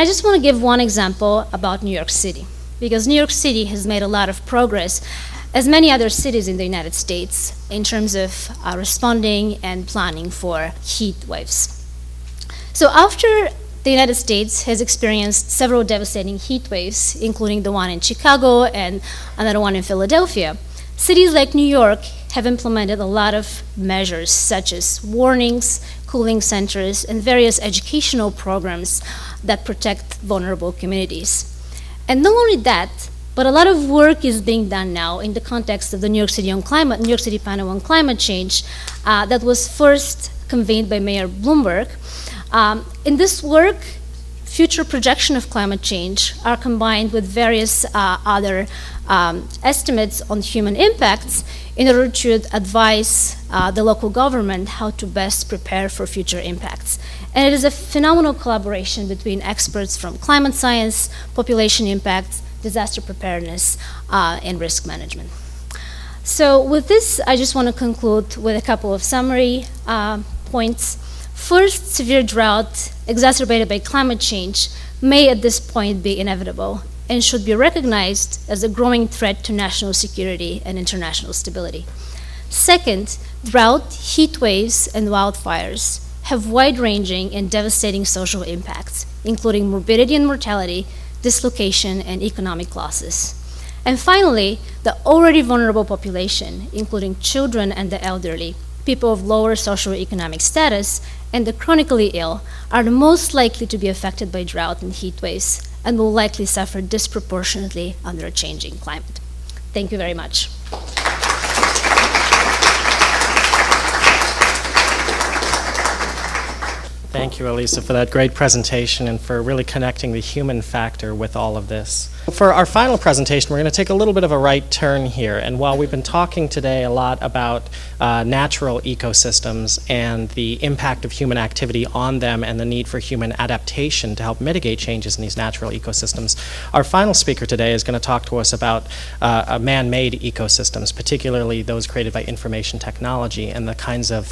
I just want to give one example about New York City, because New York City has made a lot of progress, as many other cities in the United States, in terms of responding and planning for heat waves. So after the United States has experienced several devastating heat waves, including the one in Chicago and another one in Philadelphia, cities like New York have implemented a lot of measures, such as warnings, cooling centers, and various educational programs that protect vulnerable communities. And not only that, but a lot of work is being done now in the context of the New York City panel on climate change that was first convened by Mayor Bloomberg. In this work, future projection of climate change are combined with various other estimates on human impacts in order to advise the local government how to best prepare for future impacts. And it is a phenomenal collaboration between experts from climate science, population impacts, disaster preparedness, and risk management. So with this, I just want to conclude with a couple of summary points. First, severe drought exacerbated by climate change may at this point be inevitable and should be recognized as a growing threat to national security and international stability. Second, drought, heat waves, and wildfires have wide-ranging and devastating social impacts, including morbidity and mortality, dislocation, and economic losses. And finally, the already vulnerable population, including children and the elderly, people of lower socioeconomic status, and the chronically ill, are the most likely to be affected by drought and heat waves and will likely suffer disproportionately under a changing climate. Thank you very much. Thank you, Elisa, for that great presentation and for really connecting the human factor with all of this. For our final presentation, we're going to take a little bit of a right turn here. And while we've been talking today a lot about natural ecosystems and the impact of human activity on them and the need for human adaptation to help mitigate changes in these natural ecosystems, our final speaker today is going to talk to us about man-made ecosystems, particularly those created by information technology and the kinds of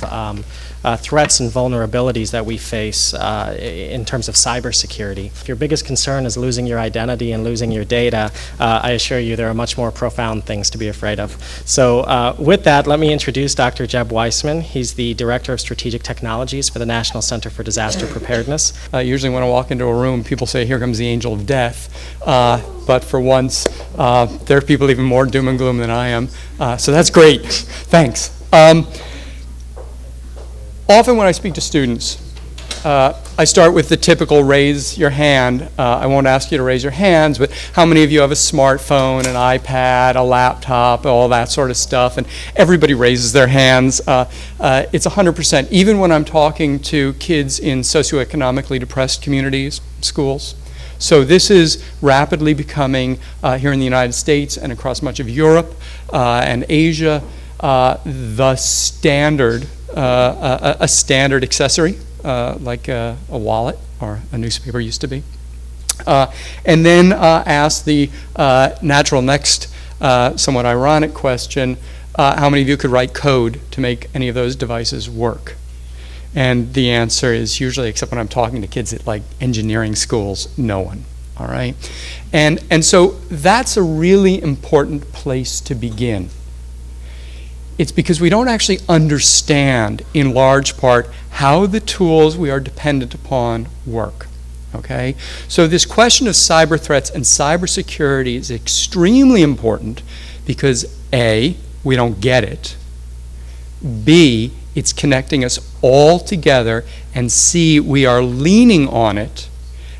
threats and vulnerabilities that we face in terms of cybersecurity. If your biggest concern is losing your identity and losing your data, I assure you there are much more profound things to be afraid of. So with that, let me introduce Dr. Jeff Weisman. He's the Director of Strategic Technologies for the National Center for Disaster Preparedness. Usually when I walk into a room, people say, here comes the angel of death. But for once, there are people even more doom and gloom than I am. So that's great. Thanks. Often when I speak to students, I start with the typical raise your hand. I won't ask you to raise your hands, but how many of you have a smartphone, an iPad, a laptop, all that sort of stuff? And everybody raises their hands. It's 100%. Even when I'm talking to kids in socioeconomically depressed communities, schools. So this is rapidly becoming, here in the United States and across much of Europe and Asia, the standard, a standard accessory. Like a wallet or a newspaper used to be. And then ask the natural next, somewhat ironic question, how many of you could write code to make any of those devices work? And the answer is usually, except when I'm talking to kids at like engineering schools, no one, all right? And so that's a really important place to begin. It's because we don't actually understand, in large part, how the tools we are dependent upon work, okay? So this question of cyber threats and cybersecurity is extremely important because A, we don't get it, B, it's connecting us all together, and C, we are leaning on it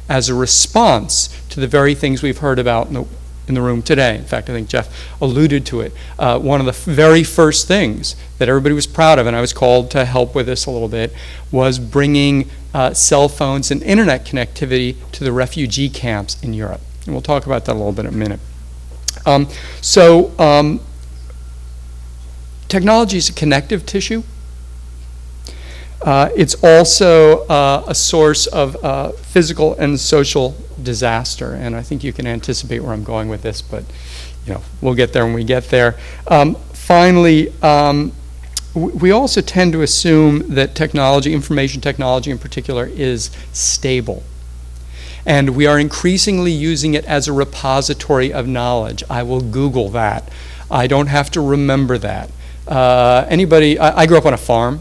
as a response to the very things we've heard about in the room today. In fact, I think Jeff alluded to it. One of the very first things that everybody was proud of, and I was called to help with this a little bit, was bringing cell phones and internet connectivity to the refugee camps in Europe. And we'll talk about that a little bit in a minute. Technology is a connective tissue. It's also a source of physical and social disaster, and I think you can anticipate where I'm going with this, but we'll get there when we get there. Finally, we also tend to assume that technology, information technology in particular, is stable. And we are increasingly using it as a repository of knowledge. I will Google that. I don't have to remember that. I grew up on a farm,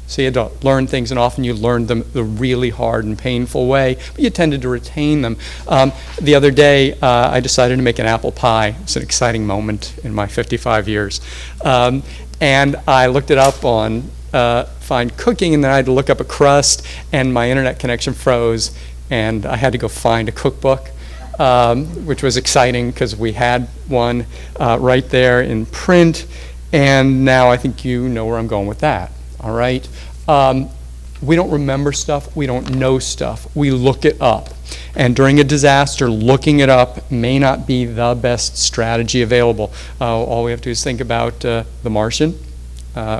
so you had to learn things, and often you learned them the really hard and painful way, but you tended to retain them. The other day, I decided to make an apple pie. It's an exciting moment in my 55 years. And I looked it up on Find Cooking, and then I had to look up a crust, and my internet connection froze, and I had to go find a cookbook, which was exciting because we had one right there in print, and now I think you know where I'm going with that. All right? We don't remember stuff. We don't know stuff. We look it up. And during a disaster, looking it up may not be the best strategy available. All we have to do is think about The Martian,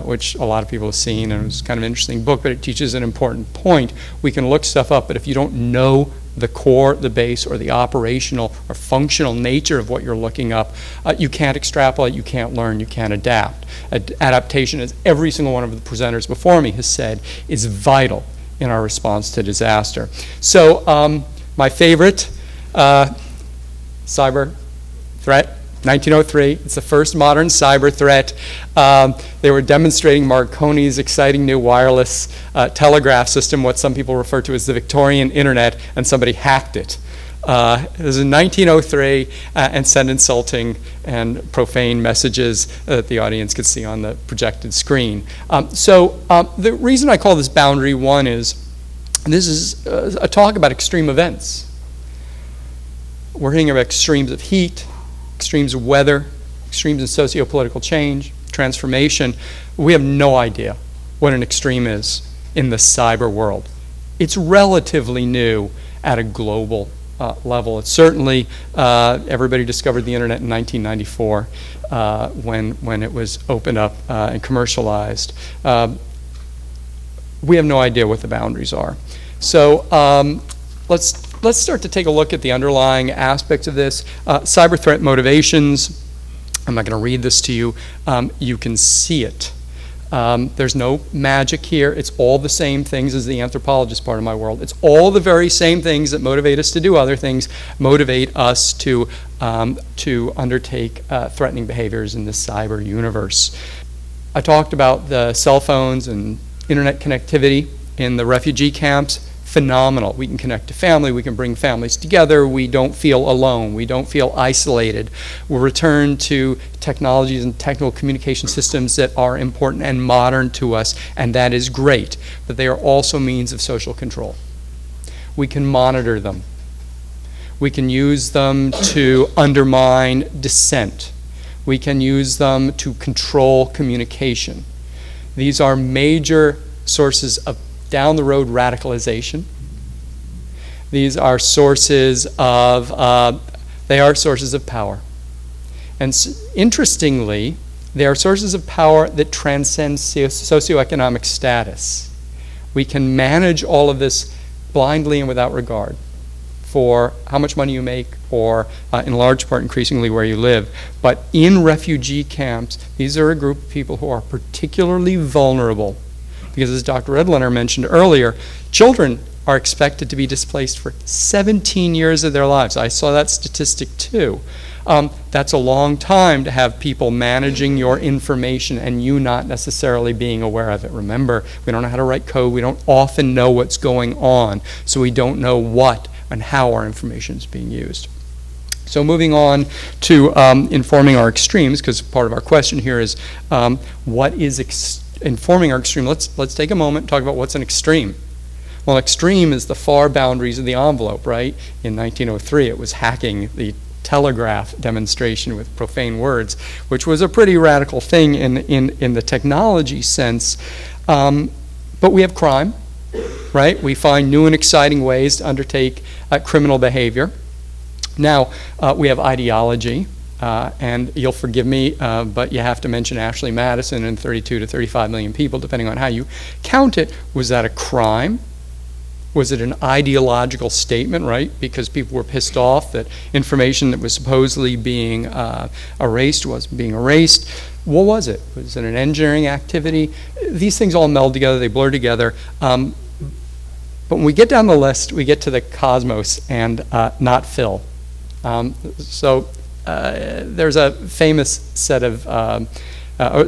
which a lot of people have seen, and it was kind of an interesting book, but it teaches an important point. We can look stuff up, but if you don't know the core, the base, or the operational or functional nature of what you're looking up, you can't extrapolate, you can't learn, you can't adapt. Adaptation, as every single one of the presenters before me has said, is vital in our response to disaster. So my favorite cyber threat, 1903. It's the first modern cyber threat. They were demonstrating Marconi's exciting new wireless telegraph system, what some people refer to as the Victorian internet, and somebody hacked it. It was in 1903 and sent insulting and profane messages that the audience could see on the projected screen. So the reason I call this Boundary 1 is this is a talk about extreme events. We're hearing about extremes of heat, extremes of weather, extremes in socio-political change, transformation. We have no idea what an extreme is in the cyber world. It's relatively new at a global level. It's certainly, everybody discovered the internet in 1994 when it was opened up and commercialized. We have no idea what the boundaries are. So let's start to take a look at the underlying aspects of this. Cyber threat motivations. I'm not going to read this to you. You can see it. There's no magic here. It's all the same things as the anthropologist part of my world. It's all the very same things that motivate us to do other things, motivate us to undertake threatening behaviors in the cyber universe. I talked about the cell phones and internet connectivity in the refugee camps. Phenomenal. We can connect to family. We can bring families together. We don't feel alone. We don't feel isolated. We'll return to technologies and technical communication systems that are important and modern to us, and that is great. But they are also means of social control. We can monitor them. We can use them to undermine dissent. We can use them to control communication. These are major sources of down-the-road radicalization. These are sources of power. And interestingly, they are sources of power that transcend socioeconomic status. We can manage all of this blindly and without regard for how much money you make or, in large part, increasingly where you live. But in refugee camps, these are a group of people who are particularly vulnerable. Because as Dr. Redlener mentioned earlier, children are expected to be displaced for 17 years of their lives. I saw that statistic too. That's a long time to have people managing your information and you not necessarily being aware of it. Remember, we don't know how to write code. We don't often know what's going on, so we don't know what and how our information is being used. So moving on to informing our extremes, because part of our question here is what is informing our extreme. Let's take a moment and talk about what's an extreme. Well, extreme is the far boundaries of the envelope, right? In 1903, it was hacking the telegraph demonstration with profane words, which was a pretty radical thing in the technology sense. But we have crime, right? We find new and exciting ways to undertake criminal behavior. Now, we have ideology. And you'll forgive me, but you have to mention Ashley Madison and 32 to 35 million people, depending on how you count it. Was that a crime? Was it an ideological statement, right? Because people were pissed off that information that was supposedly being erased wasn't being erased. What was it? Was it an engineering activity? These things all meld together, they blur together. But when we get down the list, we get to the cosmos and not Phil. There's a famous set of,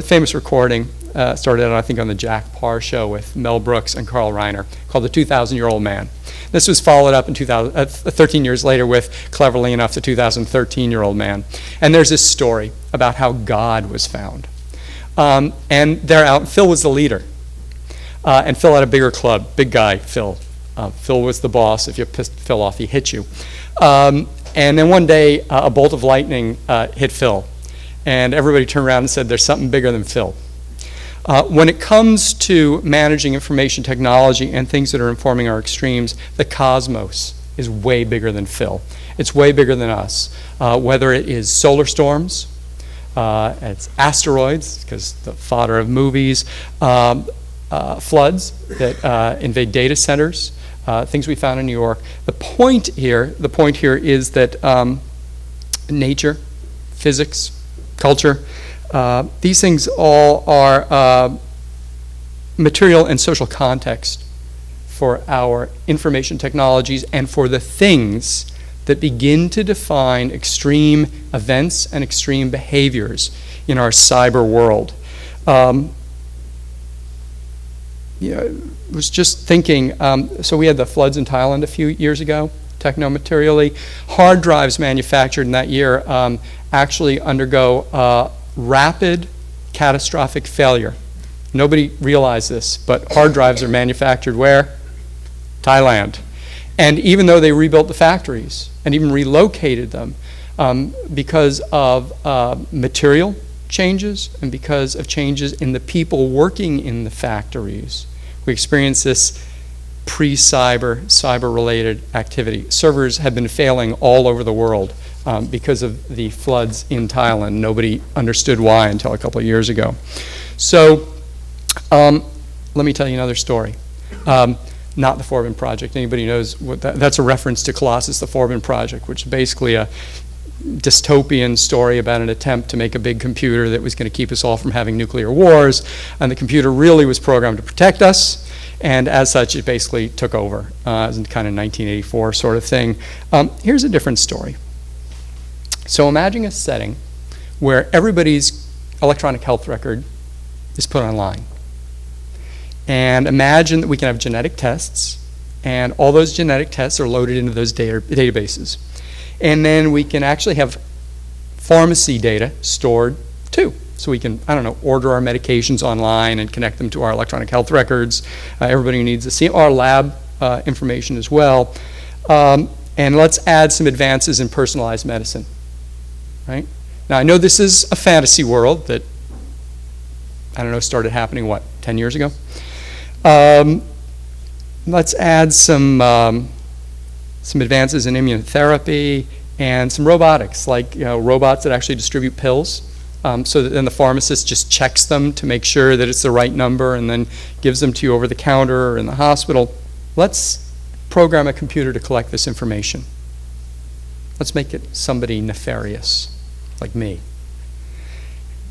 famous recording, started out I think on the Jack Parr show with Mel Brooks and Carl Reiner, called The 2,000-Year-Old Man. This was followed up in 13 years later with, cleverly enough, The 2,013-Year-Old Man. And there's this story about how God was found. And they're out, Phil was the leader. And Phil had a bigger club, big guy, Phil. Phil was the boss. If you pissed Phil off, he hit you. And then one day, a bolt of lightning hit Phil. And everybody turned around and said, there's something bigger than Phil. When it comes to managing information technology and things that are informing our extremes, the cosmos is way bigger than Phil. It's way bigger than us. Whether it is solar storms, it's asteroids, because the fodder of movies, floods that invade data centers, things we found in New York. The point here is that nature, physics, culture, these things all are material and social context for our information technologies and for the things that begin to define extreme events and extreme behaviors in our cyber world. I was just thinking, so we had the floods in Thailand a few years ago, technomaterially. Hard drives manufactured in that year actually undergo rapid catastrophic failure. Nobody realized this, but hard drives are manufactured where? Thailand. And even though they rebuilt the factories and even relocated them because of material changes and because of changes in the people working in the factories, we experienced this cyber-related activity. Servers have been failing all over the world because of the floods in Thailand. Nobody understood why until a couple of years ago. So let me tell you another story. Not the Forbin Project. Anybody knows what that's a reference to Colossus, the Forbin Project, which is basically a dystopian story about an attempt to make a big computer that was going to keep us all from having nuclear wars, and the computer really was programmed to protect us, and as such it basically took over. It was kind of 1984 sort of thing. Here's a different story. So imagine a setting where everybody's electronic health record is put online. And imagine that we can have genetic tests, and all those genetic tests are loaded into those databases. And then we can actually have pharmacy data stored too. So we can, order our medications online and connect them to our electronic health records. Everybody needs to see our lab information as well. And let's add some advances in personalized medicine, right? Now, I know this is a fantasy world that, started happening, 10 years ago? Let's add some advances in immunotherapy and some robotics, like robots that actually distribute pills, so that then the pharmacist just checks them to make sure that it's the right number and then gives them to you over the counter or in the hospital. Let's program a computer to collect this information. Let's make it somebody nefarious, like me.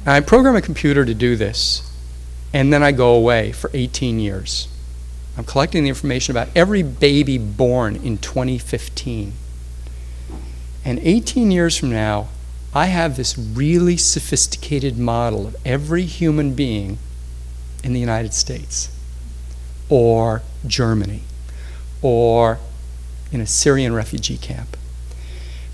And I program a computer to do this, and then I go away for 18 years. I'm collecting the information about every baby born in 2015. And 18 years from now, I have this really sophisticated model of every human being in the United States, or Germany, or in a Syrian refugee camp.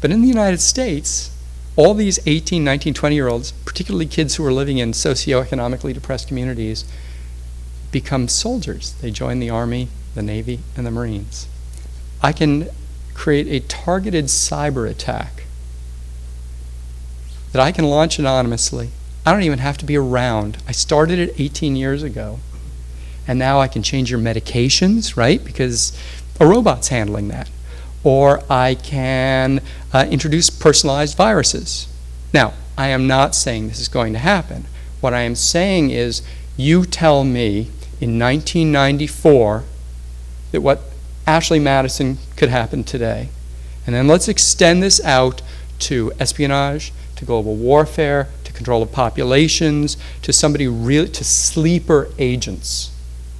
But in the United States, all these 18, 19, 20-year-olds, particularly kids who are living in socioeconomically depressed communities, become soldiers. They join the Army, the Navy, and the Marines. I can create a targeted cyber attack that I can launch anonymously. I don't even have to be around. I started it 18 years ago. And now I can change your medications, right? Because a robot's handling that. Or I can introduce personalized viruses. Now, I am not saying this is going to happen. What I am saying is, you tell me in 1994 that what Ashley Madison could happen today. And then let's extend this out to espionage, to global warfare, to control of populations, to somebody really, to sleeper agents.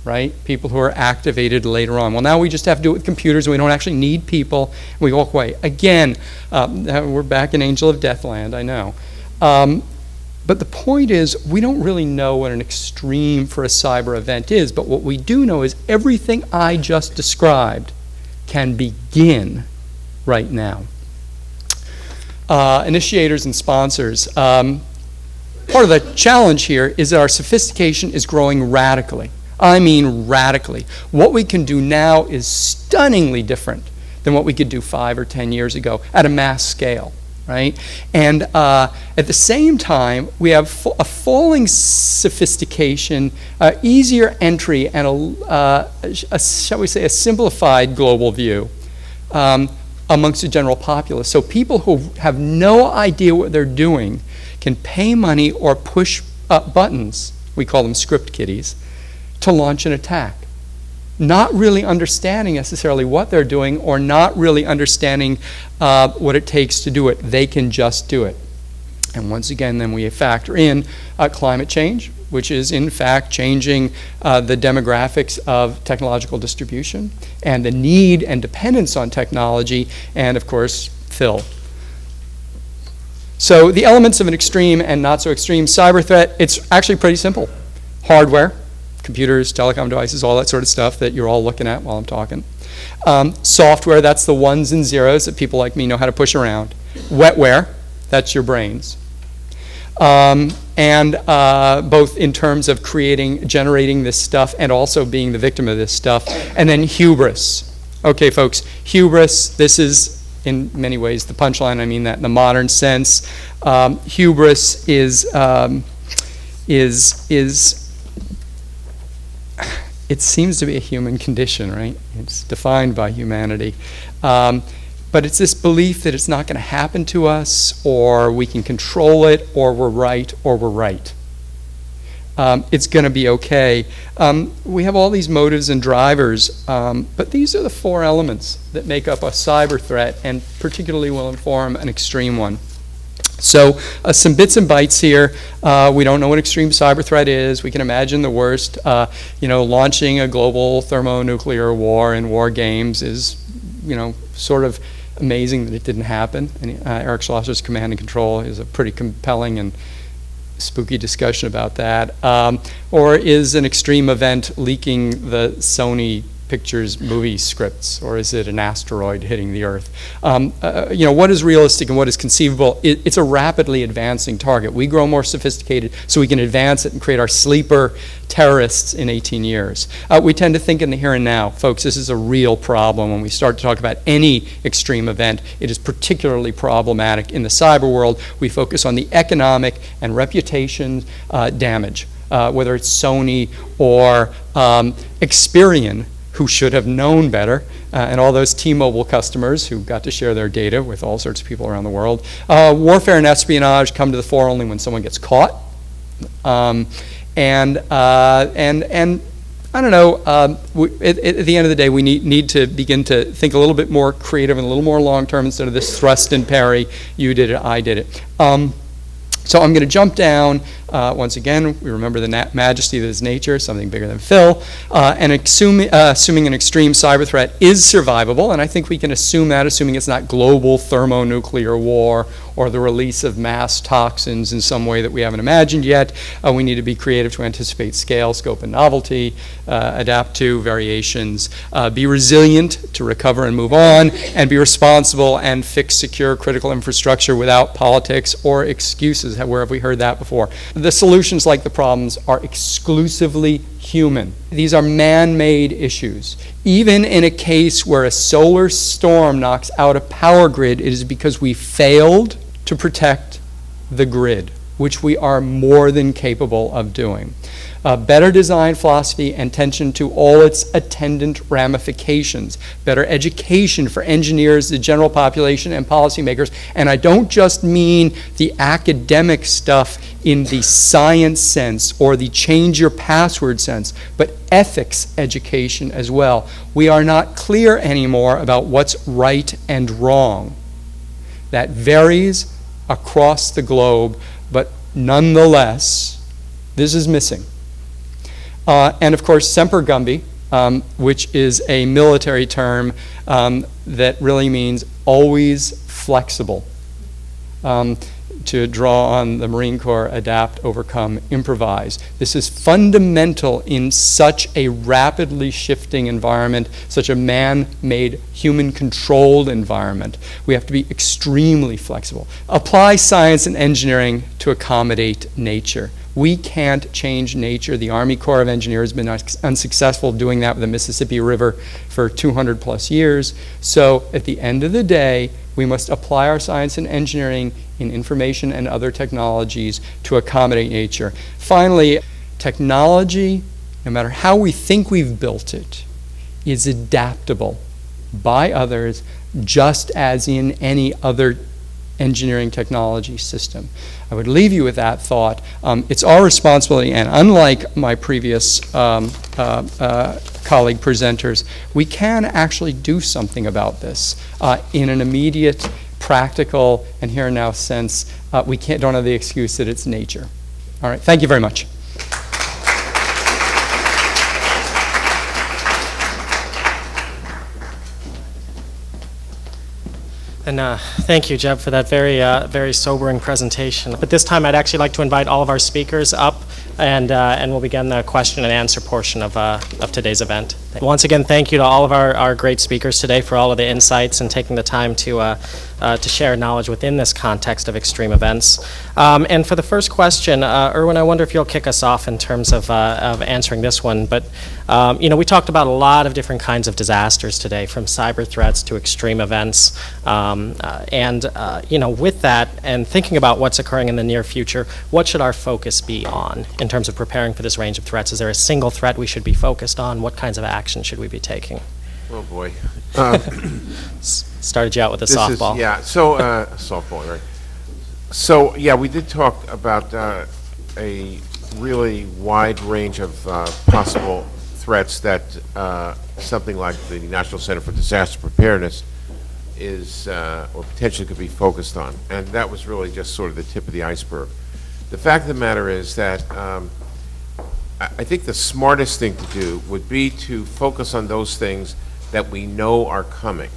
right? People who are activated later on. Well, now we just have to do it with computers, and we don't actually need people, and we walk away. Again, we're back in Angel of Death land, I know. But the point is, we don't really know what an extreme for a cyber event is, but what we do know is everything I just described can begin right now. Initiators and sponsors. Part of the challenge here is that our sophistication is growing radically. I mean radically. What we can do now is stunningly different than what we could do 5 or 10 years ago at a mass scale, right? And at the same time, we have a falling sophistication, easier entry, and shall we say, a simplified global view amongst the general populace. So people who have no idea what they're doing can pay money or push buttons, we call them script kiddies, to launch an attack, not really understanding necessarily what they're doing or not really understanding what it takes to do it. They can just do it. And once again, then we factor in climate change, which is in fact changing the demographics of technological distribution and the need and dependence on technology, and of course, Phil. So the elements of an extreme and not so extreme cyber threat, it's actually pretty simple. Hardware, computers, telecom devices, all that sort of stuff that you're all looking at while I'm talking. Software, that's the ones and zeros that people like me know how to push around. Wetware, that's your brains. And both in terms of generating this stuff and also being the victim of this stuff. And then hubris. Okay, folks, hubris, this is in many ways the punchline. I mean that in the modern sense. Hubris is it seems to be a human condition, right? It's defined by humanity. But it's this belief that it's not going to happen to us, or we can control it, or we're right. It's going to be okay. We have all these motives and drivers, but these are the 4 elements that make up a cyber threat and particularly will inform an extreme one. So some bits and bytes here. We don't know what extreme cyber threat is. We can imagine the worst. Launching a global thermonuclear war in war games is, sort of amazing that it didn't happen. And Eric Schlosser's Command and Control is a pretty compelling and spooky discussion about that. Or is an extreme event leaking the Sony Pictures movie scripts, or is it an asteroid hitting the Earth? What is realistic and what is conceivable? It's a rapidly advancing target. We grow more sophisticated so we can advance it and create our sleeper terrorists in 18 years. We tend to think in the here and now. Folks, this is a real problem. When we start to talk about any extreme event, it is particularly problematic. In the cyber world, we focus on the economic and reputation damage, whether it's Sony or Experian, who should have known better, and all those T-Mobile customers who got to share their data with all sorts of people around the world. Warfare and espionage come to the fore only when someone gets caught. And I don't know, at the end of the day, we need to begin to think a little bit more creative and a little more long-term instead of this thrust and parry, you did it, I did it. So I'm going to jump down. Once again, we remember the majesty that is nature, something bigger than Phil. And assuming an extreme cyber threat is survivable, and I think we can assume that, assuming it's not global thermonuclear war or the release of mass toxins in some way that we haven't imagined yet. We need to be creative to anticipate scale, scope, and novelty, adapt to variations, be resilient to recover and move on, and be responsible and fix secure critical infrastructure without politics or excuses. Where have we heard that before? The solutions, like the problems, are exclusively human. These are man-made issues. Even in a case where a solar storm knocks out a power grid, it is because we failed to protect the grid, which we are more than capable of doing. Better design philosophy and attention to all its attendant ramifications. Better education for engineers, the general population, and policymakers. And I don't just mean the academic stuff in the science sense or the change your password sense, but ethics education as well. We are not clear anymore about what's right and wrong. That varies across the globe, but nonetheless, this is missing. And of course, semper gumby, which is a military term that really means always flexible. To draw on the Marine Corps, adapt, overcome, improvise. This is fundamental in such a rapidly shifting environment, such a man-made, human-controlled environment. We have to be extremely flexible. Apply science and engineering to accommodate nature. We can't change nature. The Army Corps of Engineers has been unsuccessful doing that with the Mississippi River for 200 plus years. So at the end of the day, we must apply our science and engineering in information and other technologies to accommodate nature. Finally, technology, no matter how we think we've built it, is adaptable by others just as in any other engineering technology system. I would leave you with that thought. It's our responsibility, and unlike my previous colleague presenters, we can actually do something about this in an immediate, practical, and here and now sense. We don't have the excuse that it's nature. All right, thank you very much. And thank you, Jeb, for that very sobering presentation. But this time, I'd actually like to invite all of our speakers up, and we'll begin the question and answer portion of today's event. Once again, thank you to all of our great speakers today for all of the insights and taking the time to share knowledge within this context of extreme events. And for the first question, Irwin, I wonder if you'll kick us off in terms of answering this one. But we talked about a lot of different kinds of disasters today, from cyber threats to extreme events. With that, and thinking about what's occurring in the near future, what should our focus be on in terms of preparing for this range of threats? Is there a single threat we should be focused on? What kinds of action should we be taking? Oh, boy. Started you out with a softball. Softball, right. So, yeah, we did talk about a really wide range of possible threats that something like the National Center for Disaster Preparedness is, or potentially could be focused on. And that was really just sort of the tip of the iceberg. The fact of the matter is that I think the smartest thing to do would be to focus on those things that we know are coming,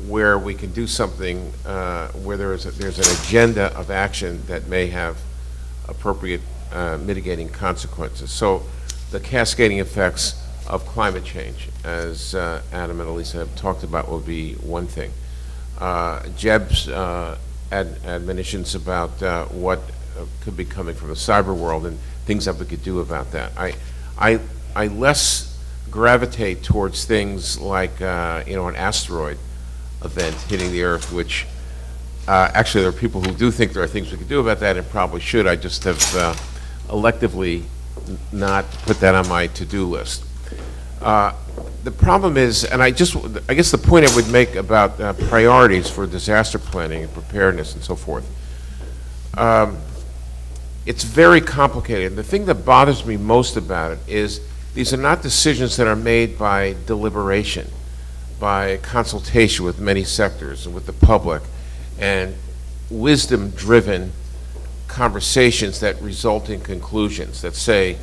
where we can do something, where there's an agenda of action that may have appropriate mitigating consequences. So the cascading effects of climate change, as Adam and Elisa have talked about, will be one thing. Jeb's admonitions about what could be coming from the cyber world and things that we could do about that. I less gravitate towards things like an asteroid event hitting the Earth, which actually there are people who do think there are things we could do about that and probably should. I just have electively not put that on my to-do list. The problem is, and I guess the point I would make about priorities for disaster planning and preparedness and so forth, it's very complicated. And the thing that bothers me most about it is these are not decisions that are made by deliberation, by consultation with many sectors and with the public, and wisdom-driven conversations that result in conclusions that say,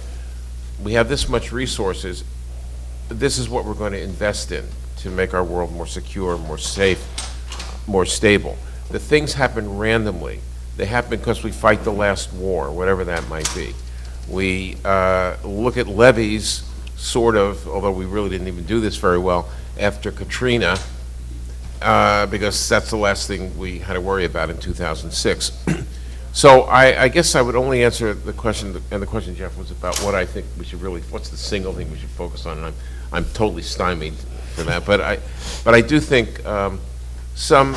we have this much resources, this is what we're going to invest in to make our world more secure, more safe, more stable. The things happen randomly. They happen because we fight the last war, whatever that might be. We look at levees, sort of, although we really didn't even do this very well, after Katrina, because that's the last thing we had to worry about in 2006. So I guess I would only answer the question, and the question, Jeff, was about what I think we should really, what's the single thing we should focus on, and I'm totally stymied for that. But I do think some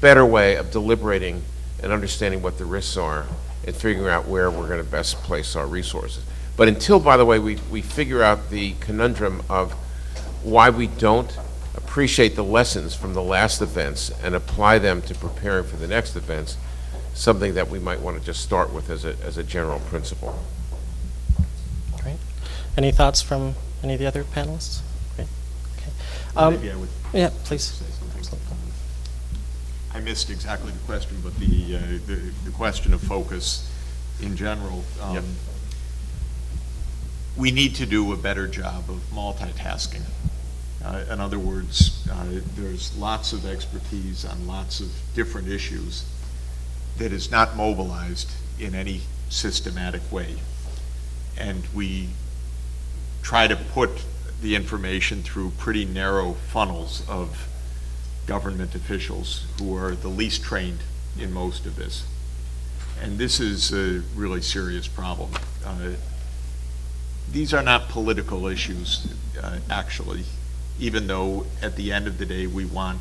better way of deliberating and understanding what the risks are and figuring out where we're going to best place our resources. But until, by the way, we figure out the conundrum of why we don't appreciate the lessons from the last events and apply them to preparing for the next events, something that we might want to just start with as a general principle. Great. Any thoughts from any of the other panelists? Great. Okay. Maybe I would. Yeah, please. Say something. I missed exactly the question, but the question of focus in general. Yep. we need to do a better job of multitasking. In other words, there's lots of expertise on lots of different issues that is not mobilized in any systematic way. And we try to put the information through pretty narrow funnels of government officials who are the least trained in most of this. And this is a really serious problem. These are not political issues, actually, even though at the end of the day we want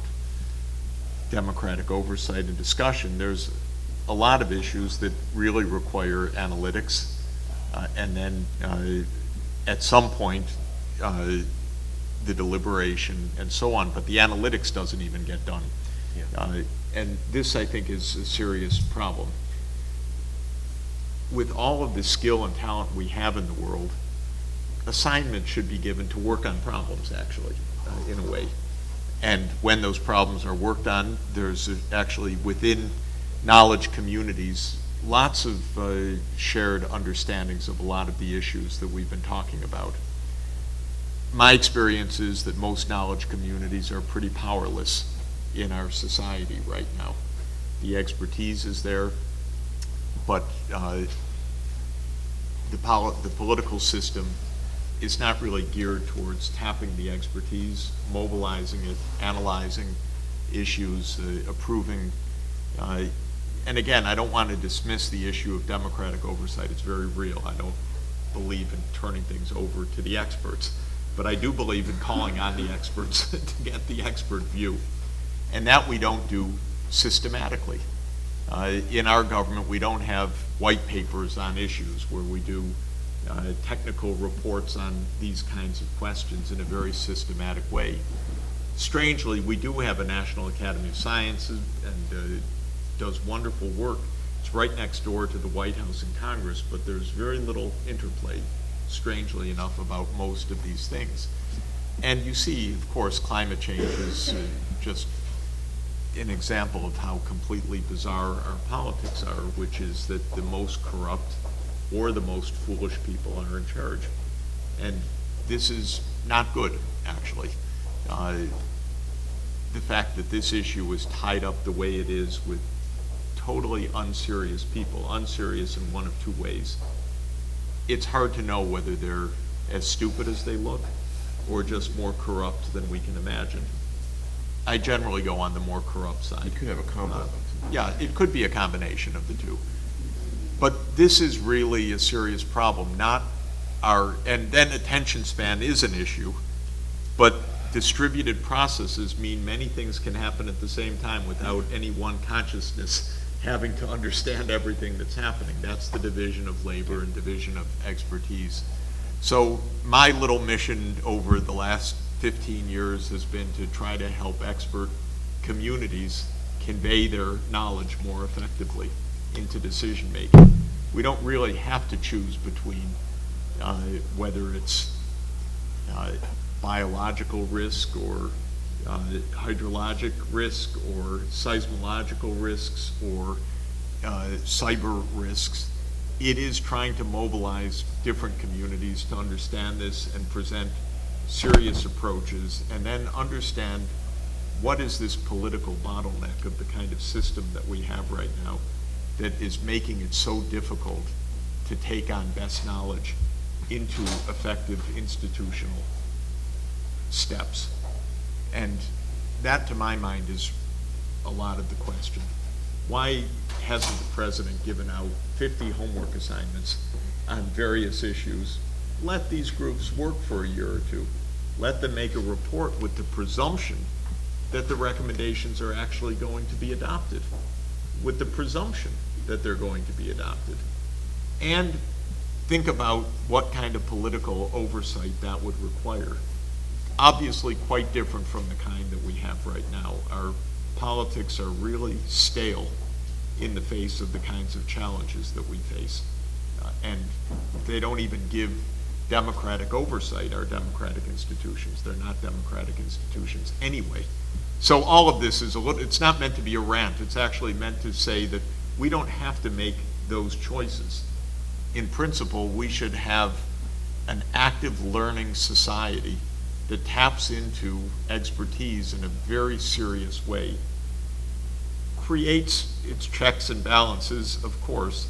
democratic oversight and discussion. There's a lot of issues that really require analytics, and then at some point the deliberation and so on, but the analytics doesn't even get done. Yeah. And this, I think, is a serious problem. With all of the skill and talent we have in the world, assignments should be given to work on problems, actually, in a way. And when those problems are worked on, there's actually within knowledge communities lots of shared understandings of a lot of the issues that we've been talking about. My experience is that most knowledge communities are pretty powerless in our society right now. The expertise is there, but the political system is not really geared towards tapping the expertise, mobilizing it, analyzing issues, approving. And again, I don't want to dismiss the issue of democratic oversight. It's very real. I don't believe in turning things over to the experts, but I do believe in calling on the experts to get the expert view. And that we don't do systematically. In our government, we don't have white papers on issues where we do technical reports on these kinds of questions in a very systematic way. Strangely, we do have a National Academy of Sciences and does wonderful work. It's right next door to the White House and Congress, but there's very little interplay, strangely enough, about most of these things. And you see, of course, climate change is just an example of how completely bizarre our politics are, which is that the most corrupt or the most foolish people are in charge. And this is not good, actually. The fact that this issue is tied up the way it is with totally unserious people, unserious in one of two ways. It's hard to know whether they're as stupid as they look or just more corrupt than we can imagine. I generally go on the more corrupt side. You could have a combo. Yeah, it could be a combination of the two. But this is really a serious problem, and then attention span is an issue, but distributed processes mean many things can happen at the same time without any one consciousness having to understand everything that's happening. That's the division of labor and division of expertise. So my little mission over the last 15 years has been to try to help expert communities convey their knowledge more effectively into decision making. We don't really have to choose between whether it's biological risk or hydrologic risk or seismological risks or cyber risks. It is trying to mobilize different communities to understand this and present serious approaches, and then understand what is this political bottleneck of the kind of system that we have right now that is making it so difficult to take on best knowledge into effective institutional steps. And that, to my mind, is a lot of the question. Why hasn't the president given out 50 homework assignments on various issues? Let these groups work for a year or two. Let them make a report with the presumption that the recommendations are actually going to be adopted, with the presumption that they're going to be adopted. And think about what kind of political oversight that would require. Obviously quite different from the kind that we have right now. Our politics are really stale in the face of the kinds of challenges that we face. And they don't even give democratic oversight, our democratic institutions. They're not democratic institutions anyway. So all of this is it's not meant to be a rant. It's actually meant to say that we don't have to make those choices. In principle, we should have an active learning society that taps into expertise in a very serious way, creates its checks and balances, of course,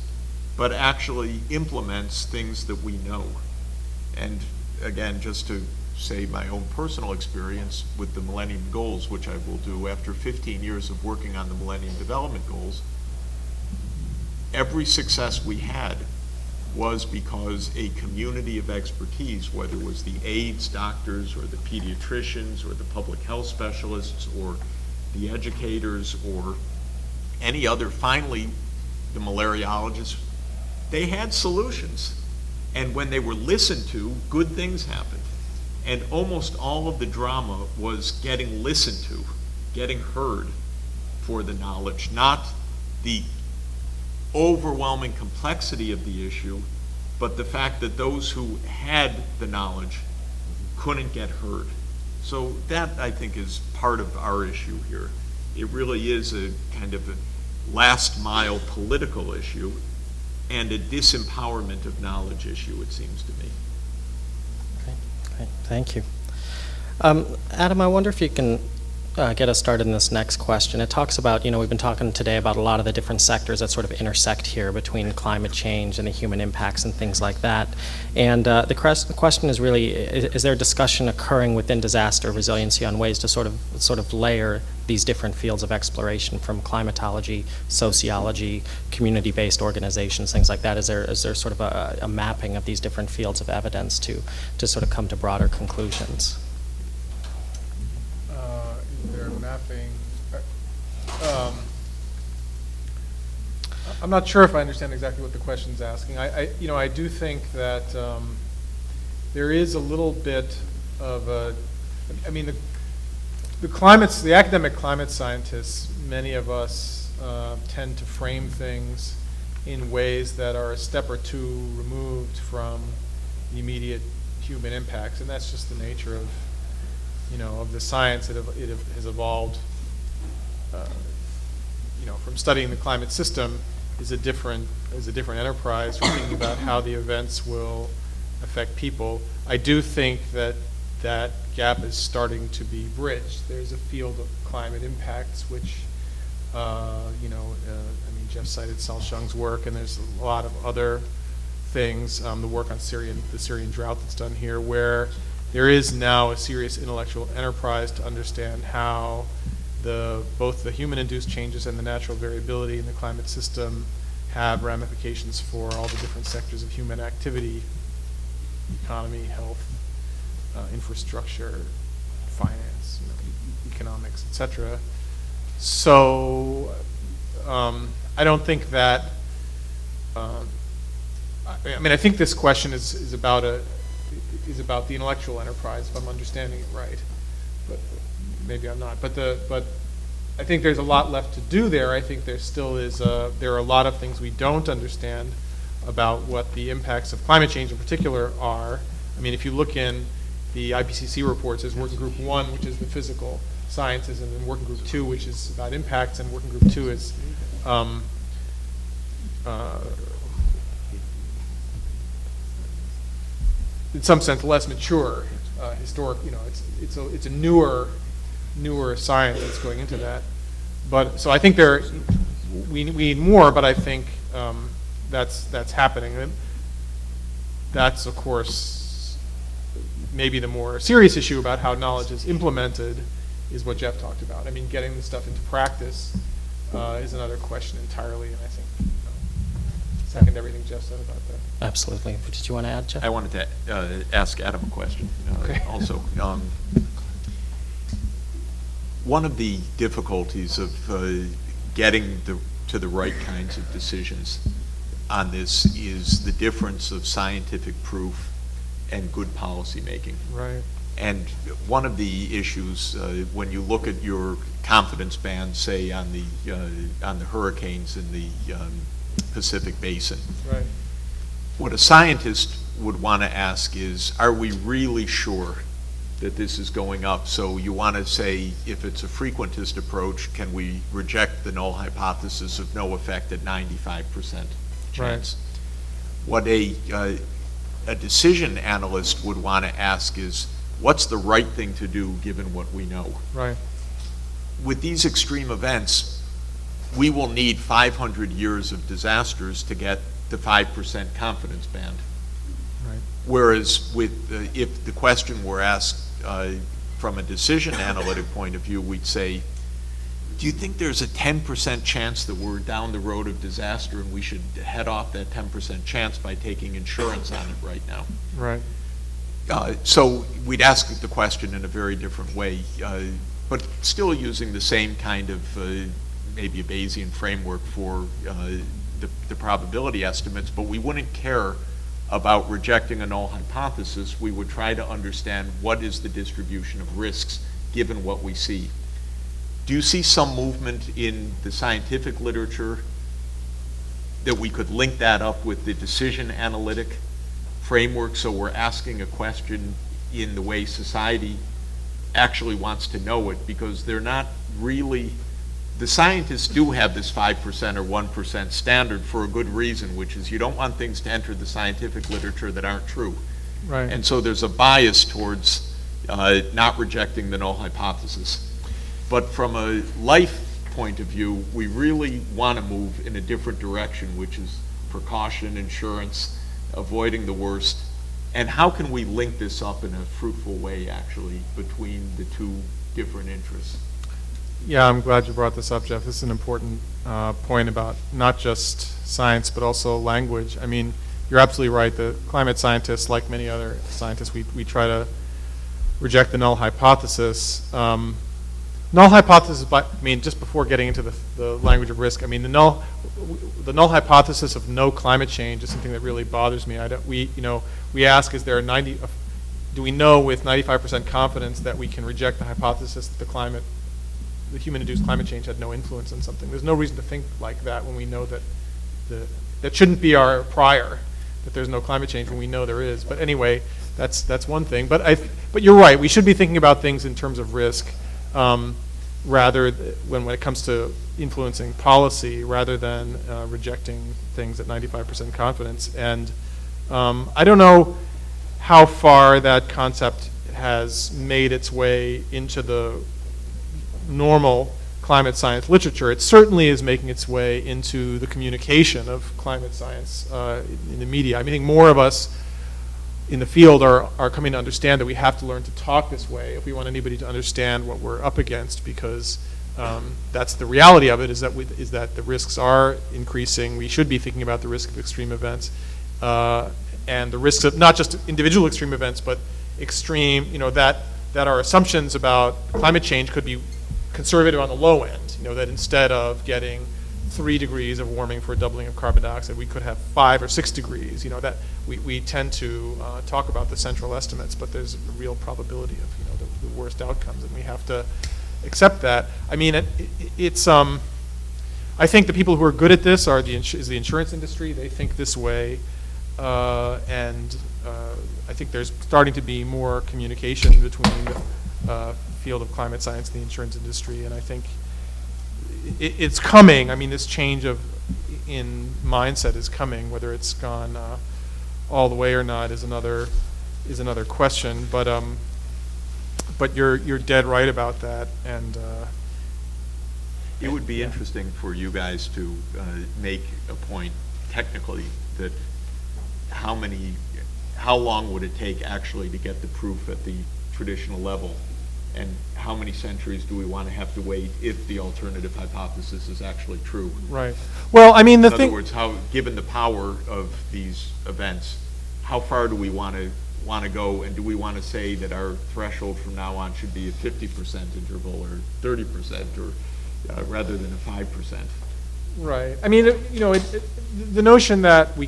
but actually implements things that we know. And again, just to say my own personal experience with the Millennium Goals, which I will do after 15 years of working on the Millennium Development Goals, every success we had was because a community of expertise, whether it was the aides, doctors, or the pediatricians, or the public health specialists, or the educators, or any other, finally, the malariologists, they had solutions. And when they were listened to, good things happened. And almost all of the drama was getting listened to, getting heard for the knowledge, not the overwhelming complexity of the issue, but the fact that those who had the knowledge couldn't get heard. So that, I think, is part of our issue here. It really is a kind of a last mile political issue and a disempowerment of knowledge issue, it seems to me. Okay, great. Thank you. Adam, I wonder if you can get us started in this next question. It talks about, we've been talking today about a lot of the different sectors that sort of intersect here between climate change and the human impacts and things like that. And the question is really, is there a discussion occurring within disaster resiliency on ways to sort of layer these different fields of exploration, from climatology, sociology, community-based organizations, things like that? Is there sort of a mapping of these different fields of evidence to sort of come to broader conclusions? Mapping. I'm not sure if I understand exactly what the question's asking. I do think that there is a little bit of a. I mean, the academic climate scientists, many of us tend to frame things in ways that are a step or two removed from the immediate human impacts, and that's just the nature of the science that it has evolved, from studying the climate system is a different enterprise from thinking about how the events will affect people. I do think that gap is starting to be bridged. There's a field of climate impacts which, Jeff cited Salshang's work, and there's a lot of other things, the work on the Syrian drought that's done here, where there is now a serious intellectual enterprise to understand how both the human-induced changes and the natural variability in the climate system have ramifications for all the different sectors of human activity: economy, health, infrastructure, finance, economics, etc. So I don't think that. I think this question is about the intellectual enterprise, if I'm understanding it right, but maybe I'm not. But I think there's a lot left to do there. I think there still is. There are a lot of things we don't understand about what the impacts of climate change in particular are. I mean, if you look in the IPCC reports, there's Working Group 1, which is the physical sciences, and then Working Group 2, which is about impacts, and Working Group 2 is in some sense less mature, historic. It's a newer science that's going into that. But so I think we need more. But I think that's happening. And that's, of course, maybe the more serious issue about how knowledge is implemented is what Jeff talked about. I mean, getting the stuff into practice is another question entirely, and I think second everything Jeff said about that. Absolutely. Did you want to add, Jeff? I wanted to ask Adam a question Okay. also. One of the difficulties of getting to the right kinds of decisions on this is the difference of scientific proof and good policy making. Right. And one of the issues, when you look at your confidence band, say on the hurricanes in the Pacific Basin, Right. what a scientist would want to ask is, are we really sure that this is going up? So you want to say, if it's a frequentist approach, can we reject the null hypothesis of no effect at 95% chance? Right. What a a decision analyst would want to ask is, what's the right thing to do given what we know? Right. With these extreme events, we will need 500 years of disasters to get the 5% confidence band. Right. Whereas with if the question were asked from a decision analytic point of view, we'd say, do you think there's a 10% chance that we're down the road of disaster and we should head off that 10% chance by taking insurance on it right now? Right. So we'd ask the question in a very different way, but still using the same kind of maybe a Bayesian framework for the probability estimates, but we wouldn't care about rejecting a null hypothesis. We would try to understand what is the distribution of risks given what we see. Do you see some movement in the scientific literature that we could link that up with the decision analytic framework, so we're asking a question in the way society actually wants to know it, because they're not really, the scientists do have this 5% or 1% standard for a good reason, which is you don't want things to enter the scientific literature that aren't true. Right. And so there's a bias towards not rejecting the null hypothesis. But from a life point of view, we really want to move in a different direction, which is precaution, insurance, avoiding the worst. And how can we link this up in a fruitful way, actually, between the two different interests? Yeah, I'm glad you brought this up, Jeff. This is an important point about not just science, but also language. I mean, you're absolutely right. The climate scientists, like many other scientists, we try to reject the null hypothesis. Null hypothesis, I mean, just before getting into the language of risk, I mean, the null hypothesis of no climate change is something that really bothers me. We ask, is there do we know with 95% confidence that we can reject the hypothesis that the human-induced climate change had no influence on something? There's no reason to think like that when we know that that shouldn't be our prior, that there's no climate change when we know there is. But anyway, that's one thing. But you're right. We should be thinking about things in terms of risk. When it comes to influencing policy, rather than rejecting things at 95% confidence. And I don't know how far that concept has made its way into the normal climate science literature. It certainly is making its way into the communication of climate science in the media. I think more of us in the field are coming to understand that we have to learn to talk this way if we want anybody to understand what we're up against, because that's the reality of it, is that the risks are increasing. We should be thinking about the risk of extreme events and the risks of not just individual extreme events, but extreme, that our assumptions about climate change could be conservative on the low end, that instead of getting 3 degrees of warming for a doubling of carbon dioxide, we could have 5 or 6 degrees. That we tend to talk about the central estimates, but there's a real probability of the worst outcomes, and we have to accept that. I mean, it's I think the people who are good at this is the insurance industry. They think this way, and I think there's starting to be more communication between the field of climate science and the insurance industry, and I think it's coming. I mean, this change in mindset is coming. Whether it's gone all the way or not is another question. But you're dead right about that. And it would be interesting for you guys to make a point technically that how long would it take actually to get the proof at the traditional level? And how many centuries do we want to have to wait if the alternative hypothesis is actually true? Right. Well, I mean, in other words, given the power of these events, how far do we want to go, and do we want to say that our threshold from now on should be a 50% interval or 30% or rather than a 5%? Right. I mean, the notion that we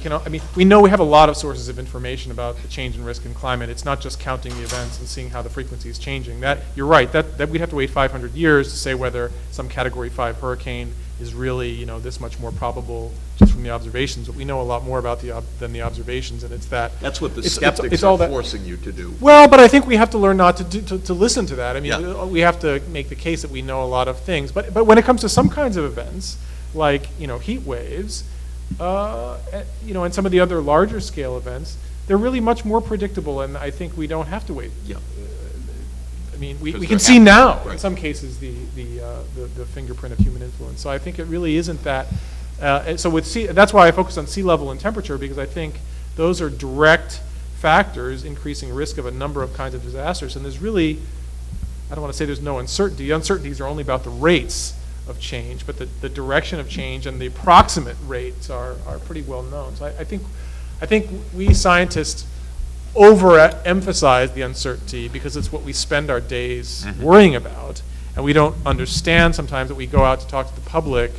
know we have a lot of sources of information about the change in risk in climate. It's not just counting the events and seeing how the frequency is changing. That you're right. That we'd have to wait 500 years to say whether some Category 5 hurricane is really this much more probable just from the observations. But we know a lot more about than the observations, and it's that. That's what the skeptics are forcing you to do. Well, but I think we have to learn not to listen to that. I mean, we have to make the case that we know a lot of things. But when it comes to some kinds of events, like heat waves, and some of the other larger scale events, they're really much more predictable, and I think we don't have to wait. Yeah. I mean, we Because can they're see now, Right. in some cases, the fingerprint of human influence. So I think it really isn't that. And so with that's why I focus on sea level and temperature, because I think those are direct factors increasing risk of a number of kinds of disasters. And there's really, I don't want to say there's no uncertainty. Uncertainties are only about the rates of change, but the direction of change and the approximate rates are pretty well known. So I think we scientists overemphasize the uncertainty because it's what we spend our days worrying about, and we don't understand sometimes that we go out to talk to the public,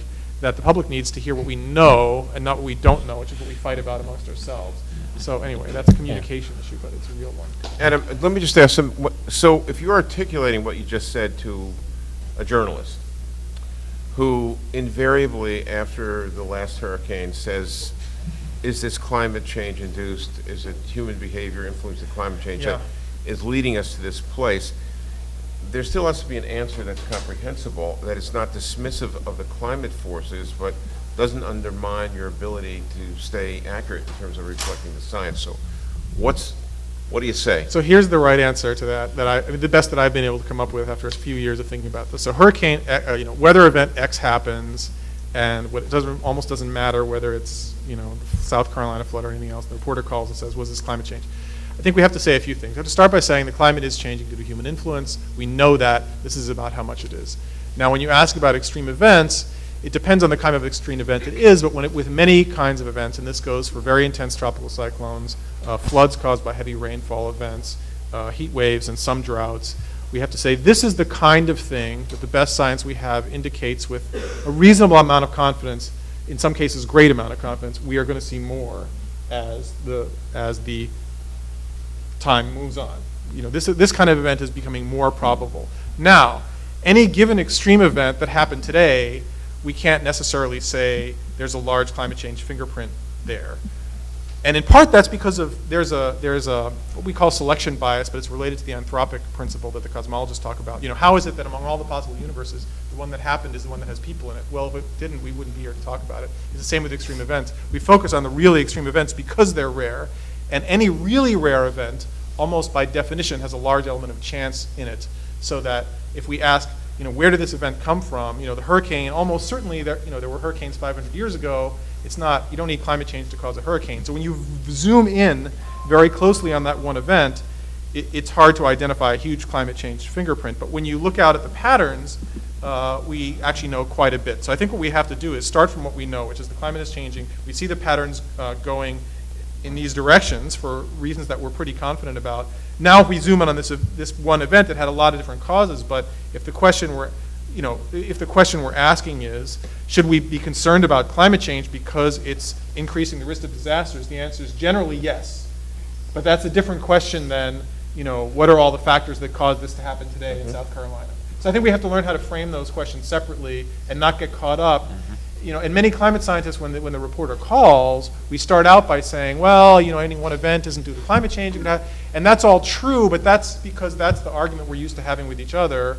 that the public needs to hear what we know and not what we don't know, which is what we fight about amongst ourselves. So anyway, that's a communication issue, but it's a real one. Adam, let me just ask so if you're articulating what you just said to a journalist who invariably after the last hurricane says, is this climate change induced? Is it human behavior influencing climate change that is leading us to this place? There still has to be an answer that's comprehensible, that it's not dismissive of the climate forces, but doesn't undermine your ability to stay accurate in terms of reflecting the science. So what do you say? So here's the right answer to that, I mean, the best that I've been able to come up with after a few years of thinking about this. So hurricane, weather event X happens, and it almost doesn't matter whether it's, South Carolina flood or anything else. The reporter calls and says, was this climate change? I think we have to say a few things. We have to start by saying the climate is changing due to human influence. We know that. This is about how much it is. Now, when you ask about extreme events, it depends on the kind of extreme event it is, but with many kinds of events, and this goes for very intense tropical cyclones, floods caused by heavy rainfall events, heat waves, and some droughts, we have to say this is the kind of thing that the best science we have indicates with a reasonable amount of confidence, in some cases great amount of confidence, we are going to see more as the time moves on. This kind of event is becoming more probable. Now, any given extreme event that happened today, we can't necessarily say there's a large climate change fingerprint there. And in part that's because there's a what we call selection bias, but it's related to the anthropic principle that the cosmologists talk about. How is it that among all the possible universes, the one that happened is the one that has people in it? Well, if it didn't, we wouldn't be here to talk about it. It's the same with extreme events. We focus on the really extreme events because they're rare, and any really rare event, almost by definition, has a large element of chance in it, so that if we ask, where did this event come from? The hurricane, almost certainly there were hurricanes 500 years ago. It's not, you don't need climate change to cause a hurricane. So when you zoom in very closely on that one event, it's hard to identify a huge climate change fingerprint. But when you look out at the patterns, we actually know quite a bit. So I think what we have to do is start from what we know, which is the climate is changing. We see the patterns going in these directions for reasons that we're pretty confident about. Now if we zoom in on this one event that had a lot of different causes, but if the question we're asking is, should we be concerned about climate change because it's increasing the risk of disasters, the answer is generally yes. But that's a different question than, what are all the factors that caused this to happen today in South Carolina? So I think we have to learn how to frame those questions separately and not get caught up. And many climate scientists, when the reporter calls, we start out by saying, well, any one event isn't due to climate change. And that's all true, but that's because that's the argument we're used to having with each other,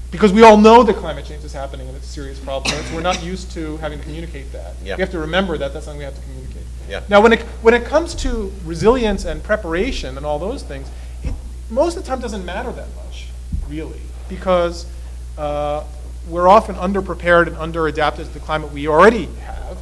because we all know that climate change is happening and it's a serious problem. So we're not used to having to communicate that. Yeah. We have to remember that that's something we have to communicate. Yeah. Now, when it comes to resilience and preparation and all those things, most of the time doesn't matter that much, really, because we're often underprepared and underadapted to the climate we already have.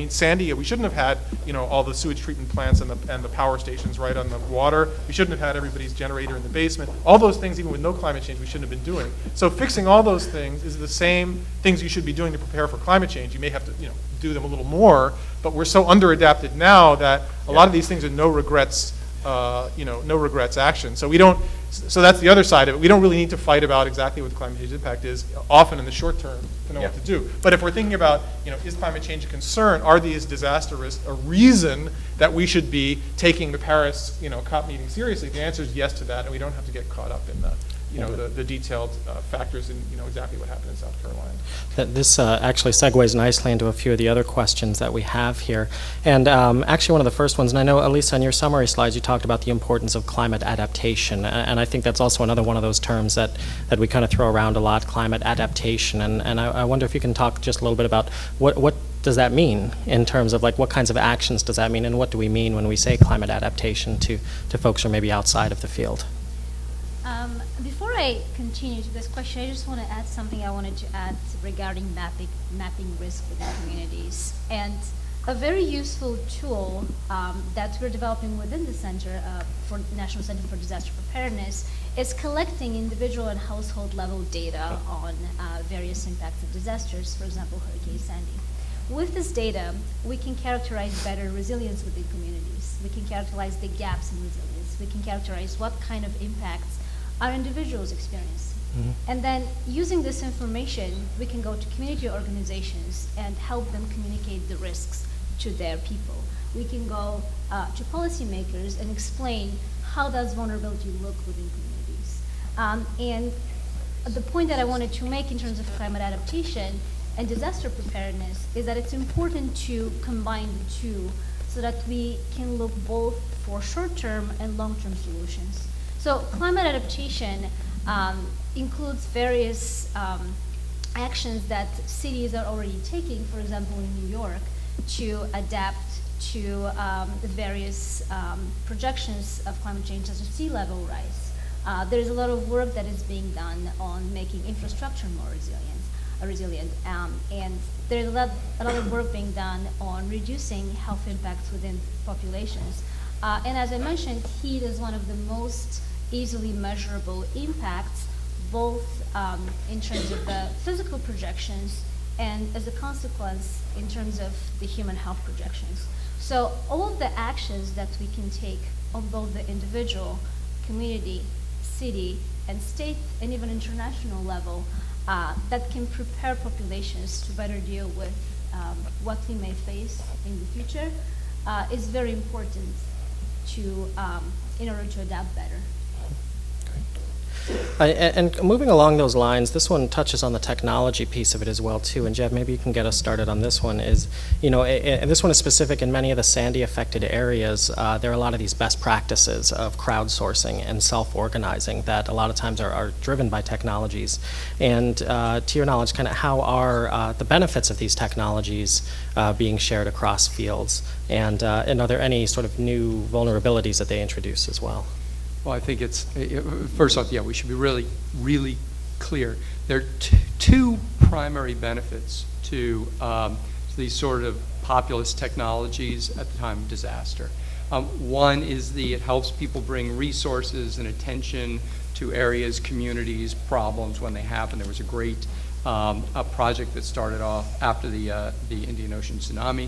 Sandy, we shouldn't have had, all the sewage treatment plants and the power stations right on the water. We shouldn't have had everybody's generator in the basement. All those things, even with no climate change, we shouldn't have been doing. So fixing all those things is the same things you should be doing to prepare for climate change. You may have to, do them a little more, but we're so underadapted now that a lot of these things are no regrets action. So that's the other side of it. We don't really need to fight about exactly what the climate change impact is often in the short term to know what to do. But if we're thinking about, is climate change a concern? Are these disaster risks a reason that we should be taking the Paris, COP meeting seriously? The answer is yes to that, and we don't have to get caught up in the, the detailed factors in, exactly what happened in South Carolina. This actually segues nicely into a few of the other questions that we have here. And actually one of the first ones, and I know, Elisa, in your summary slides, you talked about the importance of climate adaptation. And I think that's also another one of those terms that we kind of throw around a lot, climate adaptation. And I wonder if you can talk just a little bit about what does that mean in terms of like what kinds of actions does that mean, and what do we mean when we say climate adaptation to folks who are maybe outside of the field? Before I continue to this question, I just want to add something I wanted to add regarding mapping risk within communities. And a very useful tool that we're developing within the Center for National Center for Disaster Preparedness is collecting individual and household level data on various impacts of disasters, for example, Hurricane Sandy. With this data, we can characterize better resilience within communities. We can characterize the gaps in resilience. We can characterize what kind of impacts our individuals experience. Mm-hmm. And then using this information, we can go to community organizations and help them communicate the risks to their people. We can go to policymakers and explain how does vulnerability look within communities. And the point that I wanted to make in terms of climate adaptation and disaster preparedness is that it's important to combine the two so that we can look both for short-term and long-term solutions. So climate adaptation includes various actions that cities are already taking, for example, in New York, to adapt to the various projections of climate change such as sea level rise. There's a lot of work that is being done on making infrastructure more resilient, and there's a lot of work being done on reducing health impacts within populations. And as I mentioned, heat is one of the most easily measurable impacts, both in terms of the physical projections and as a consequence in terms of the human health projections. So all of the actions that we can take on both the individual, community, city, and state, and even international level that can prepare populations to better deal with what we may face in the future is very important to in order to adapt better. And moving along those lines, this one touches on the technology piece of it as well too. And Jeff, maybe you can get us started on this one. And this one is specific in many of the Sandy affected areas. There are a lot of these best practices of crowdsourcing and self-organizing that a lot of times are driven by technologies. And to your knowledge, kind of how are the benefits of these technologies being shared across fields? And are there any sort of new vulnerabilities that they introduce as well? Well, I think first off, we should be really, really clear. There are two primary benefits to these sort of populist technologies at the time of disaster. One is it helps people bring resources and attention to areas, communities, problems when they happen. There was a great project that started off after the Indian Ocean tsunami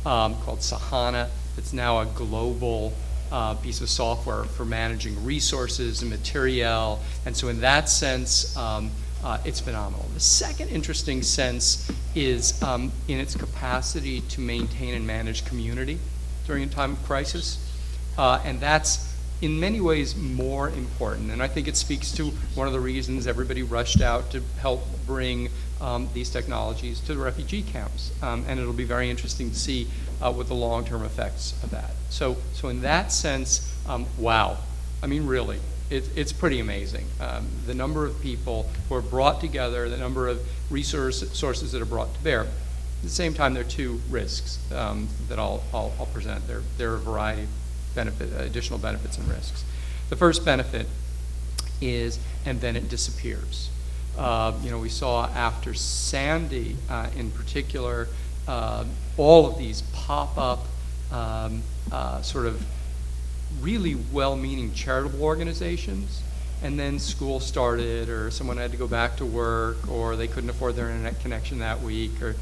called Sahana. It's now a global piece of software for managing resources and material, and so in that sense, it's phenomenal. The second interesting sense is in its capacity to maintain and manage community during a time of crisis, and that's in many ways more important, and I think it speaks to one of the reasons everybody rushed out to help bring these technologies to the refugee camps, and it'll be very interesting to see what the long-term effects of that. So in that sense, wow. I mean, really, it's pretty amazing. The number of people who are brought together, the number of sources that are brought to bear. At the same time, there are two risks that I'll present. There are a variety of additional benefits and risks. The first benefit is, and then it disappears. We saw after Sandy in particular, all of these pop-up sort of really well-meaning charitable organizations, and then school started, or someone had to go back to work, or they couldn't afford their internet connection that week, or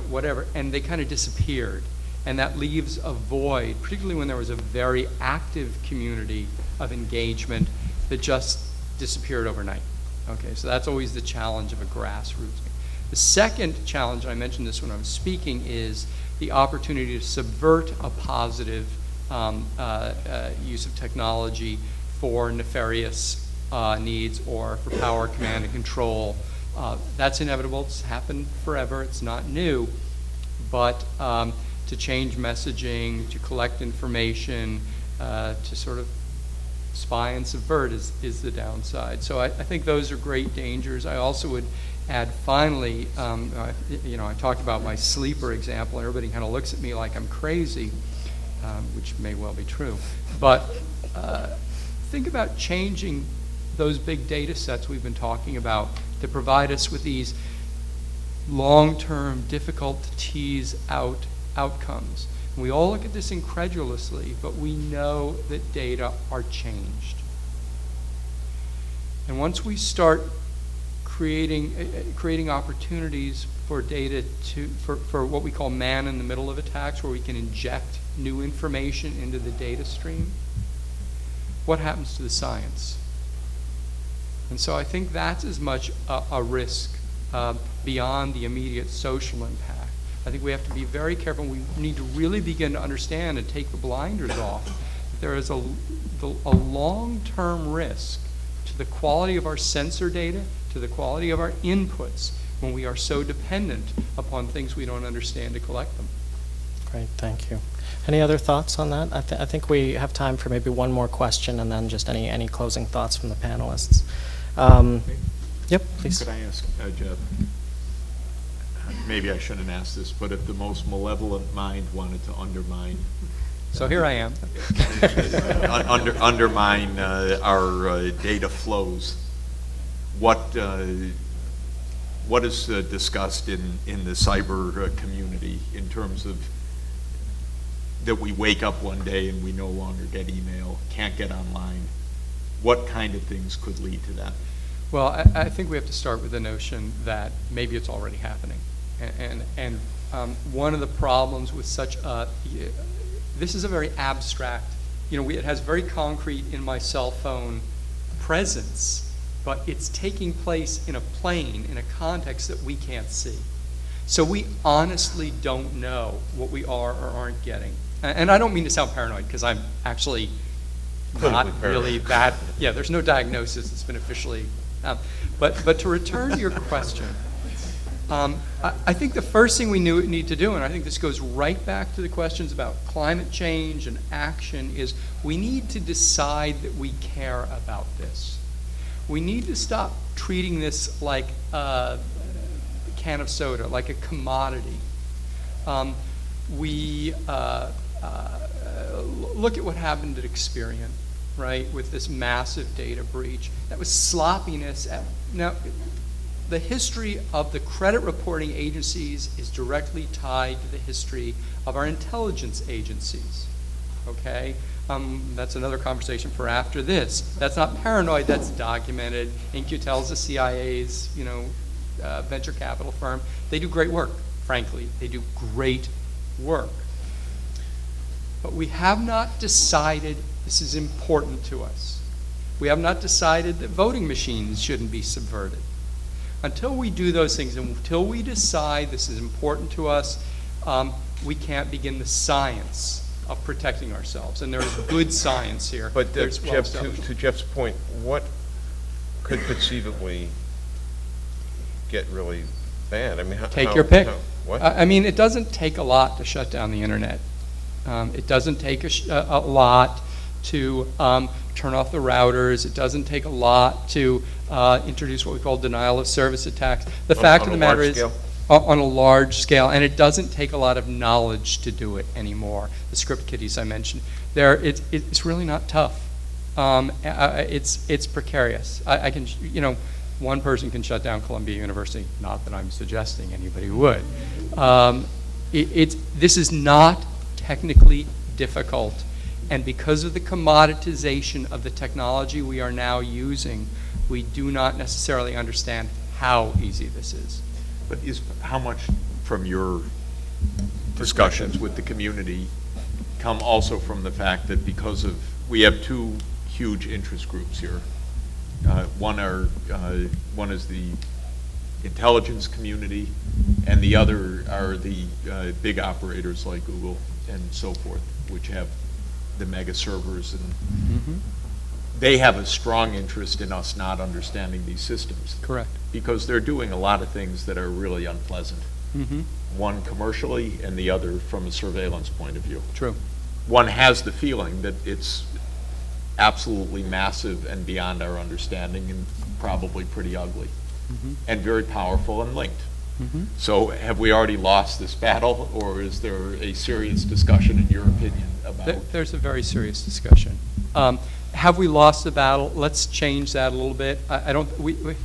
whatever, and they kind of disappeared. And that leaves a void, particularly when there was a very active community of engagement that just disappeared overnight. Okay, so that's always the challenge of a grassroots. The second challenge, and I mentioned this when I was speaking, is the opportunity to subvert a positive use of technology for nefarious needs or for power, command, and control. That's inevitable. It's happened forever. It's not new. But to change messaging, to collect information, to sort of spy and subvert is the downside. So I think those are great dangers. I also would add, finally, I talked about my sleeper example, and everybody kind of looks at me like I'm crazy, which may well be true. But think about changing those big data sets we've been talking about to provide us with these long-term, difficult to tease out outcomes. And we all look at this incredulously, but we know that data are changed. And once we start creating opportunities for data for what we call man-in-the-middle of attacks, where we can inject new information into the data stream, what happens to the science? And so I think that's as much a risk beyond the immediate social impact. I think we have to be very careful. We need to really begin to understand and take the blinders off that there is a long-term risk to the quality of our sensor data, to the quality of our inputs, when we are so dependent upon things we don't understand to collect them. Great, thank you. Any other thoughts on that? I think we have time for maybe one more question, and then just any closing thoughts from the panelists. Yep, please. Could I ask Jeff? Maybe I shouldn't ask this, but if the most malevolent mind wanted to undermine, So here I am. undermine our data flows, what is discussed in the cyber community in terms of that we wake up one day and we no longer get email, can't get online? What kind of things could lead to that? Well, I think we have to start with the notion that maybe it's already happening. And one of the problems with such this is a very abstract, it has very concrete in my cell phone presence, but it's taking place in a plane, in a context that we can't see. So we honestly don't know what we are or aren't getting. And I don't mean to sound paranoid, because I'm actually not really that, there's no diagnosis that's been officially, but to return to your question, I think the first thing we need to do, and I think this goes right back to the questions about climate change and action, is we need to decide that we care about this. We need to stop treating this like a can of soda, like a commodity. Look at what happened at Experian, right, with this massive data breach. That was sloppiness. Now, the history of the credit reporting agencies is directly tied to the history of our intelligence agencies, okay? That's another conversation for after this. That's not paranoid, that's documented. In-Q-Tel's the CIA's, venture capital firm. They do great work, frankly. They do great work. But we have not decided this is important to us. We have not decided that voting machines shouldn't be subverted. Until we do those things, until we decide this is important to us, we can't begin the science of protecting ourselves. And there is good science here. But Jeff, to Jeff's point, what could conceivably get really bad? I mean, take your pick. What? It doesn't take a lot to shut down the internet. It doesn't take a lot to turn off the routers. It doesn't take a lot to introduce what we call denial of service attacks. The fact of the matter is, on a large scale, and it doesn't take a lot of knowledge to do it anymore. The script kiddies I mentioned, it's really not tough. It's precarious. I can, one person can shut down Columbia University. Not that I'm suggesting anybody would. This is not technically difficult, and because of the commoditization of the technology we are now using, we do not necessarily understand how easy this is. But how much from your discussions with the community come also from the fact that we have two huge interest groups here. One is the intelligence community, and the other are the big operators like Google and so forth, which have the mega servers. And they have a strong interest in us not understanding these systems. Correct. Because they're doing a lot of things that are really unpleasant. Mm-hmm. One commercially and the other from a surveillance point of view. True. One has the feeling that it's absolutely massive and beyond our understanding and probably pretty ugly and very powerful and linked. So have we already lost this battle, or is there a serious discussion, in your opinion, about? There's a very serious discussion. Have we lost the battle? Let's change that a little bit. I don't.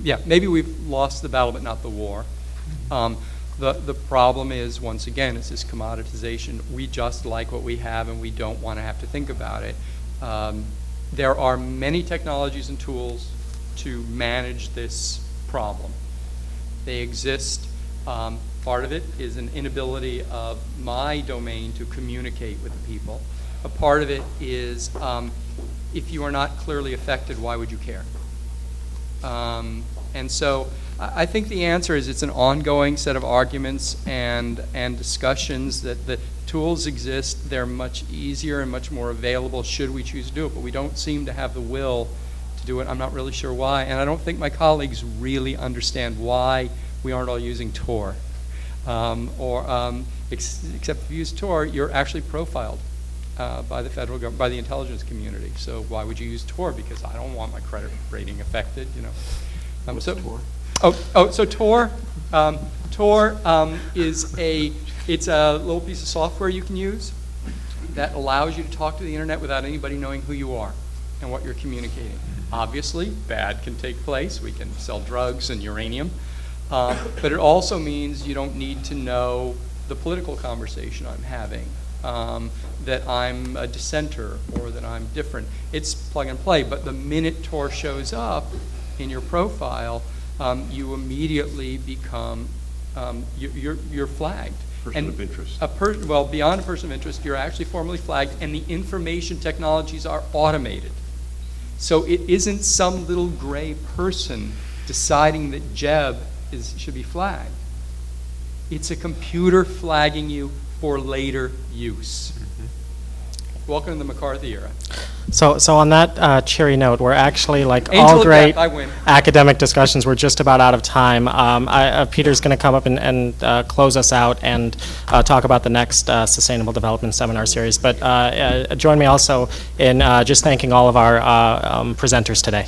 Yeah, maybe we've lost the battle, but not the war. The problem is, once again, it's this commoditization. We just like what we have, and we don't want to have to think about it. There are many technologies and tools to manage this problem. They exist. Part of it is an inability of my domain to communicate with the people. A part of it is if you are not clearly affected, why would you care? And so I think the answer is it's an ongoing set of arguments and discussions that the tools exist. They're much easier and much more available should we choose to do it, but we don't seem to have the will to do it. I'm not really sure why, and I don't think my colleagues really understand why we aren't all using Tor. Except if you use Tor, you're actually profiled by the federal government, by the intelligence community. So why would you use Tor? Because I don't want my credit rating affected, you know. What's Tor? So Tor, is it's a little piece of software you can use that allows you to talk to the internet without anybody knowing who you are and what you're communicating. Obviously, bad can take place. We can sell drugs and uranium. But it also means you don't need to know the political conversation I'm having, that I'm a dissenter or that I'm different. It's plug and play, but the minute Tor shows up in your profile, you immediately become, you're flagged. Person of interest. Well, beyond a person of interest, you're actually formally flagged, and the information technologies are automated. So it isn't some little gray person deciding that Jeb should be flagged. It's a computer flagging you for later use. Welcome to the McCarthy era. So on that cheery note, we're actually, like Angel all of great death, I win. academic discussions, we're just about out of time. Peter's going to come up and close us out and talk about the next Sustainable Development Seminar Series. But join me also in just thanking all of our presenters today.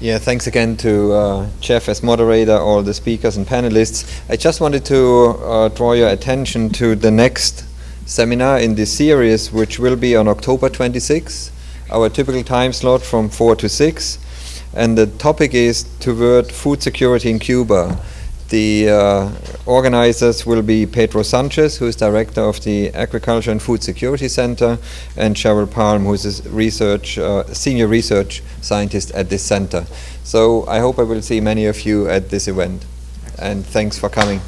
Yeah, thanks again to Jeff as moderator, all the speakers and panelists. I just wanted to draw your attention to the next seminar in this series, which will be on October 26, our typical time slot from 4 to 6. And the topic is Toward Food Security in Cuba. The organizers will be Pedro Sanchez, who is director of the Agriculture and Food Security Center, and Cheryl Palm, who is a senior research scientist at this center. So I hope I will see many of you at this event. And thanks for coming.